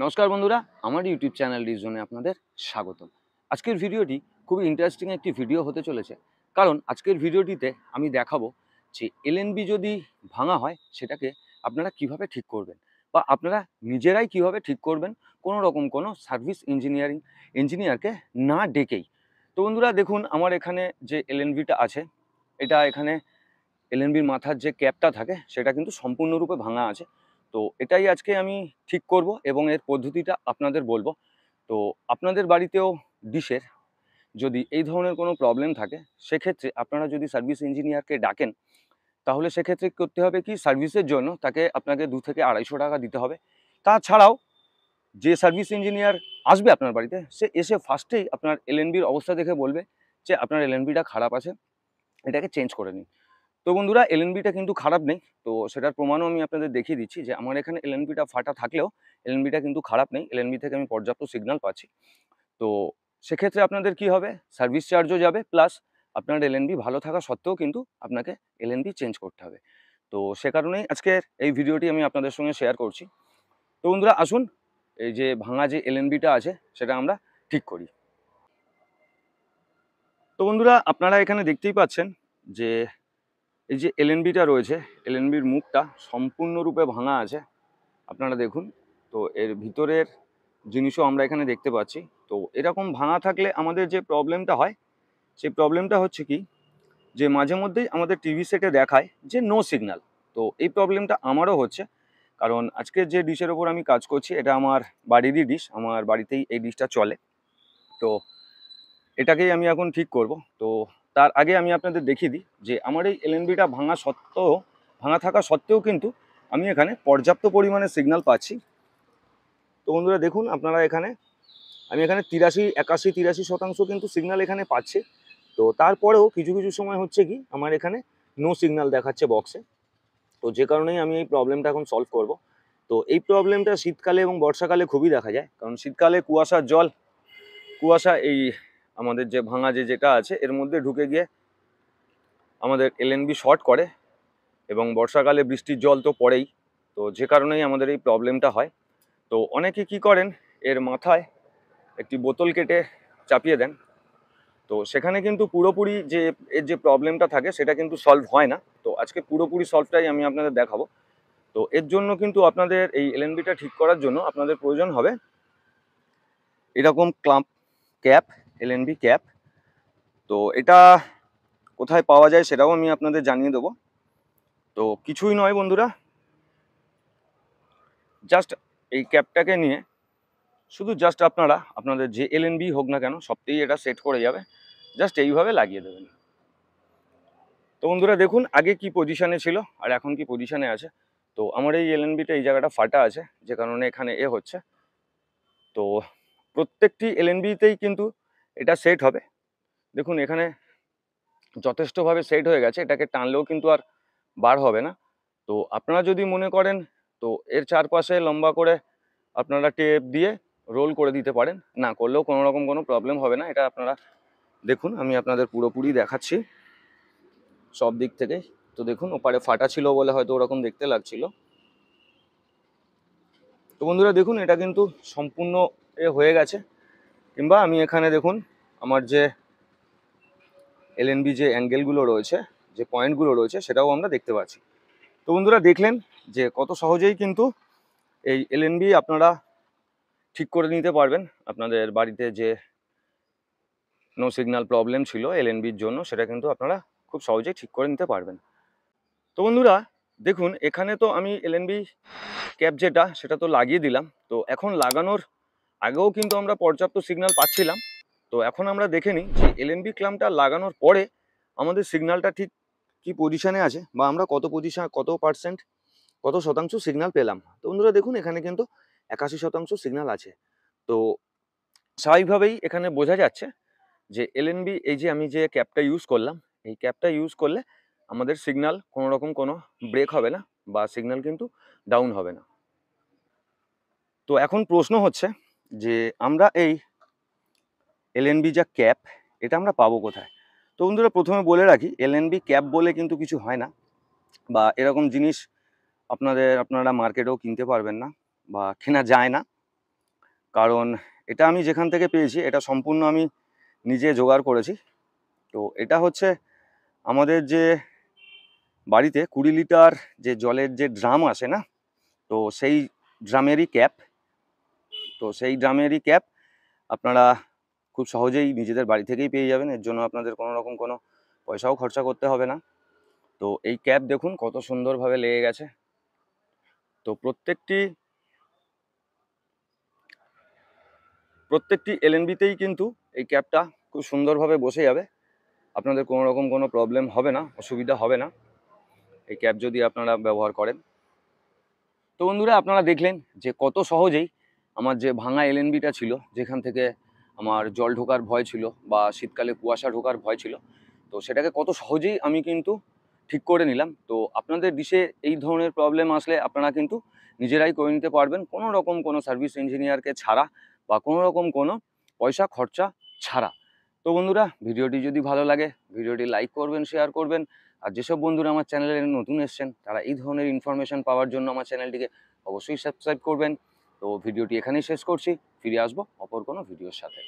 নমস্কার বন্ধুরা, আমার ইউটিউব চ্যানেল রিজনে আপনাদের স্বাগত। আজকের ভিডিওটি খুবই ইন্টারেস্টিং একটি ভিডিও হতে চলেছে, কারণ আজকের ভিডিওটিতে আমি দেখাবো যে এলএনবি যদি ভাঙা হয় সেটাকে আপনারা কিভাবে ঠিক করবেন বা আপনারা নিজেরাই কিভাবে ঠিক করবেন কোনো রকম কোনো সার্ভিস ইঞ্জিনিয়ারকে না ডেকেই। তো বন্ধুরা দেখুন, আমার এখানে যে এলএনবিটা আছে, এটা এখানে এলএনবির মাথার যে ক্যাপটা থাকে সেটা কিন্তু সম্পূর্ণরূপে ভাঙা আছে। তো এটাই আজকে আমি ঠিক করব এবং এর পদ্ধতিটা আপনাদের বলবো। তো আপনাদের বাড়িতেও ডিশের যদি এই ধরনের কোনো প্রবলেম থাকে, সেক্ষেত্রে আপনারা যদি সার্ভিস ইঞ্জিনিয়ারকে ডাকেন, তাহলে সেক্ষেত্রে করতে হবে কি, সার্ভিসের জন্য তাকে আপনাকে 2 থেকে 250 টাকা দিতে হবে। তাছাড়াও যে সার্ভিস ইঞ্জিনিয়ার আসবে আপনার বাড়িতে, সে এসে ফার্স্টেই আপনার এলএনবির অবস্থা দেখে বলবে যে আপনার এলএনবিটা খারাপ আছে, এটাকে চেঞ্জ করে নিন। তো বন্ধুরা, এলএনবিটা কিন্তু খারাপ নেই। তো সেটার প্রমাণও আমি আপনাদের দেখিয়ে দিচ্ছি যে আমার এখানে এলএনবিটা ফাটা থাকলেও এলএনবিটা কিন্তু খারাপ নেই। এলএনবি থেকে আমি পর্যাপ্ত সিগন্যাল পাচ্ছি। তো সেক্ষেত্রে আপনাদের কি হবে, সার্ভিস চার্জও যাবে, প্লাস আপনার এলএনবি ভালো থাকা সত্ত্বেও কিন্তু আপনাকে এলএনবি চেঞ্জ করতে হবে। তো সে কারণেই আজকের এই ভিডিওটি আমি আপনাদের সঙ্গে শেয়ার করছি। তো বন্ধুরা আসুন, এই যে ভাঙা যে এলএনবিটা আছে সেটা আমরা ঠিক করি। তো বন্ধুরা, আপনারা এখানে দেখতেই পাচ্ছেন যে এই যে এলএনবিটা রয়েছে, এলএনবির মুখটা সম্পূর্ণরূপে ভাঙা আছে। আপনারা দেখুন, তো এর ভিতরের জিনিসও আমরা এখানে দেখতে পাচ্ছি। তো এরকম ভাঙা থাকলে আমাদের যে প্রবলেমটা হয়, সেই প্রবলেমটা হচ্ছে কি, যে মাঝে মধ্যেই আমাদের টিভি সেটে দেখায় যে নো সিগন্যাল। তো এই প্রবলেমটা আমারও হচ্ছে, কারণ আজকে যে ডিশের ওপর আমি কাজ করছি এটা আমার বাড়িরই ডিশ, আমার বাড়িতেই এই ডিশটা চলে। তো এটাকেই আমি এখন ঠিক করব। তো তার আগে আমি আপনাদের দেখিয়ে দিই যে আমার এই এলএনবিটা ভাঙা থাকা সত্ত্বেও কিন্তু আমি এখানে পর্যাপ্ত পরিমাণে সিগন্যাল পাচ্ছি। তো বন্ধুরা দেখুন, আপনারা এখানে আমি এখানে 83 কিন্তু সিগন্যাল এখানে পাচ্ছি। তো তারপরেও কিছু কিছু সময় হচ্ছে কি, আমার এখানে নো সিগন্যাল দেখাচ্ছে বক্সে। তো যে কারণেই আমি এই প্রবলেমটা এখন সলভ করব। তো এই প্রবলেমটা শীতকালে এবং বর্ষাকালে খুবই দেখা যায়, কারণ শীতকালে কুয়াশা এই আমাদের যে ভাঙা যেটা আছে এর মধ্যে ঢুকে গিয়ে আমাদের এলএনবি শর্ট করে, এবং বর্ষাকালে বৃষ্টির জল তো পড়েই। তো যে কারণেই আমাদের এই প্রবলেমটা হয়। তো অনেকে কি করেন, এর মাথায় একটি বোতল কেটে চাপিয়ে দেন। তো সেখানে কিন্তু পুরোপুরি যে এর যে প্রবলেমটা থাকে সেটা কিন্তু সলভ হয় না। তো আজকে পুরোপুরি সলভটাই আমি আপনাদের দেখাবো। তো এর জন্য কিন্তু আপনাদের এই এলএনবিটা ঠিক করার জন্য আপনাদের প্রয়োজন হবে এরকম ক্যাপ, এলএনবি ক্যাপ। তো এটা কোথায় পাওয়া যায় সেটাও আমি আপনাদের জানিয়ে দেবো। তো কিছুই নয় বন্ধুরা, জাস্ট এই ক্যাপটাকে নিয়ে জাস্ট আপনারা আপনাদের যে এলএনবি হোক না কেন সবতেই এটা সেট করে যাবে, জাস্ট এইভাবে লাগিয়ে দেবেন। তো বন্ধুরা দেখুন, আগে কি পজিশনে ছিল আর এখন কি পজিশনে আছে। তো আমার এই এলএনবিটা এই জায়গাটা ফাটা আছে, যে কারণে এখানে হচ্ছে। তো প্রত্যেকটি এলএনবিতেই কিন্তু এটা সেট হবে। দেখুন এখানে যথেষ্টভাবে সেট হয়ে গেছে, এটাকে টানলেও কিন্তু আর বার হবে না। তো আপনারা যদি মনে করেন, তো এর চারপাশে লম্বা করে আপনারা টেপ দিয়ে রোল করে দিতে পারেন, না করলেও কোনো রকম কোনো প্রবলেম হবে না। এটা আপনারা দেখুন, আমি আপনাদের পুরোপুরি দেখাচ্ছি সব দিক থেকে। তো দেখুন, ওপারে ফাটা ছিল বলে হয়তো ওরকম দেখতে লাগছিল। তো বন্ধুরা দেখুন, এটা কিন্তু সম্পূর্ণ হয়ে গেছে। কিংবা আমি এখানে দেখুন, আমার যে এলএনবি যে অ্যাঙ্গেলগুলো রয়েছে, যে পয়েন্টগুলো রয়েছে, সেটাও আমরা দেখতে পাচ্ছি। তো বন্ধুরা দেখলেন যে কত সহজেই কিন্তু এই এলএনবি আপনারা ঠিক করে নিতে পারবেন। আপনাদের বাড়িতে যে নো সিগন্যাল প্রবলেম ছিল এলএনবির জন্য, সেটা কিন্তু আপনারা খুব সহজেই ঠিক করে নিতে পারবেন। তো বন্ধুরা দেখুন, এখানে তো আমি এলএনবি ক্যাপ যেটা সেটা তো লাগিয়ে দিলাম। তো এখন লাগানোর আগেও কিন্তু আমরা পর্যাপ্ত সিগন্যাল পাচ্ছিলাম। তো এখন আমরা দেখে নিই যে এলএনবি ক্ল্যাম্পটা লাগানোর পরে আমাদের সিগন্যালটা ঠিক কি পজিশনে আছে, বা আমরা কত শতাংশ সিগন্যাল পেলাম। তো বন্ধুরা দেখুন, এখানে কিন্তু 81% সিগন্যাল আছে। তো স্বাভাবিকভাবেই এখানে বোঝা যাচ্ছে যে এলএনবি এই যে আমি যে ক্যাপটা ইউজ করলাম, এই ক্যাপটা ইউজ করলে আমাদের সিগন্যাল কোনো রকম কোনো ব্রেক হবে না, বা সিগন্যাল কিন্তু ডাউন হবে না। তো এখন প্রশ্ন হচ্ছে যে আমরা এই এলএনবি যা ক্যাপ, এটা আমরা পাবো কোথায়? তো বন্ধুরা প্রথমে বলে রাখি, এলএনবি ক্যাপ বলে কিন্তু কিছু হয় না, বা এরকম জিনিস আপনারা মার্কেটেও কিনতে পারবেন না, বা কেনা যায় না। কারণ এটা আমি যেখান থেকে পেয়েছি এটা সম্পূর্ণ আমি নিজে জোগাড় করেছি। তো এটা হচ্ছে আমাদের যে বাড়িতে 20 লিটার যে জলের যে ড্রাম আসে না, তো সেই ড্রামেরই ক্যাপ। তো সেই ড্রামেরই ক্যাপ আপনারা খুব সহজেই নিজেদের বাড়ি থেকেই পেয়ে যাবেন। এর জন্য আপনাদের কোনো রকম কোনো পয়সাও খরচা করতে হবে না। তো এই ক্যাপ দেখুন কত সুন্দরভাবে লেগে গেছে। তো প্রত্যেকটি এলএনবিতেই কিন্তু এই ক্যাপটা খুব সুন্দরভাবে বসে যাবে। আপনাদের কোনো রকম কোনো প্রবলেম হবে না, অসুবিধা হবে না এই ক্যাপ যদি আপনারা ব্যবহার করেন। তো বন্ধুরা আপনারা দেখলেন যে কত সহজেই আমার যে ভাঙা এলএনবিটা ছিল, যেখান থেকে আমার জল ঢোকার ভয় ছিল বা শীতকালে কুয়াশা ঢোকার ভয় ছিল, তো সেটাকে কত সহজেই আমি কিন্তু ঠিক করে নিলাম। তো আপনাদের ডিশে এই ধরনের প্রবলেম আসলে আপনারা কিন্তু নিজেরাই করে নিতে পারবেন, কোনো রকম কোনো সার্ভিস ইঞ্জিনিয়ারকে ছাড়া বা কোনো রকম কোনো পয়সা খরচা ছাড়া। তো বন্ধুরা ভিডিওটি যদি ভালো লাগে ভিডিওটি লাইক করবেন, শেয়ার করবেন। আর যেসব বন্ধুরা আমার চ্যানেলে নতুন এসেছেন তারা এই ধরনের ইনফরমেশন পাওয়ার জন্য আমার চ্যানেলটিকে অবশ্যই সাবস্ক্রাইব করবেন। তো ভিডিওটি এখানেই শেষ করছি, ফিরে আসবো অপর কোনো ভিডিওর সাথে।